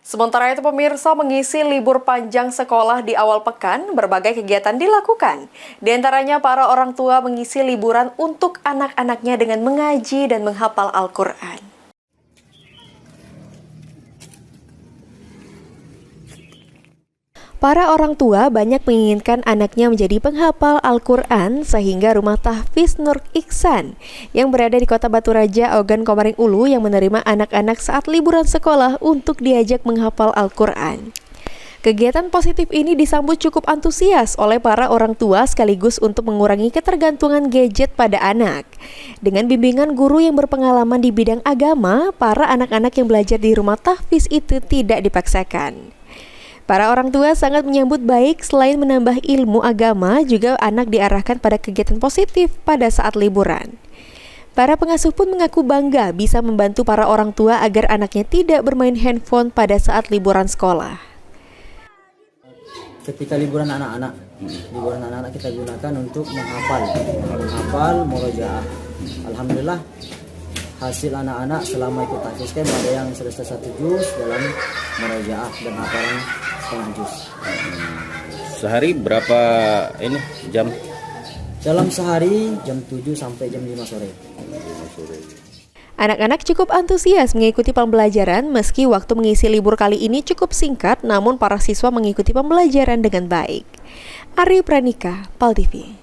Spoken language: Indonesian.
Sementara itu pemirsa, mengisi libur panjang sekolah di awal pekan, berbagai kegiatan dilakukan. Di antaranya para orang tua mengisi liburan untuk anak-anaknya dengan mengaji dan menghafal Al-Quran. Para orang tua banyak menginginkan anaknya menjadi penghafal Al-Quran sehingga Rumah Tahfiz Nur Ihsan yang berada di Kota Batu Raja, Ogan Komering Ulu yang menerima anak-anak saat liburan sekolah untuk diajak menghafal Al-Quran. Kegiatan positif ini disambut cukup antusias oleh para orang tua sekaligus untuk mengurangi ketergantungan gadget pada anak. Dengan bimbingan guru yang berpengalaman di bidang agama, para anak-anak yang belajar di Rumah Tahfiz itu tidak dipaksakan. Para orang tua sangat menyambut baik, selain menambah ilmu agama, juga anak diarahkan pada kegiatan positif pada saat liburan. Para pengasuh pun mengaku bangga bisa membantu para orang tua agar anaknya tidak bermain handphone pada saat liburan sekolah. Ketika liburan anak-anak kita gunakan untuk menghafal murojaah. Alhamdulillah hasil anak-anak selama ikut tahfiz camp ada yang selesai 1 juz dalam murojaah dan hafalan setengah juz. Sehari berapa jam? Dalam sehari jam 7 sampai jam 5 sore. Anak-anak cukup antusias mengikuti pembelajaran meski waktu mengisi libur kali ini cukup singkat, namun para siswa mengikuti pembelajaran dengan baik. Ari Pranika, PAL TV.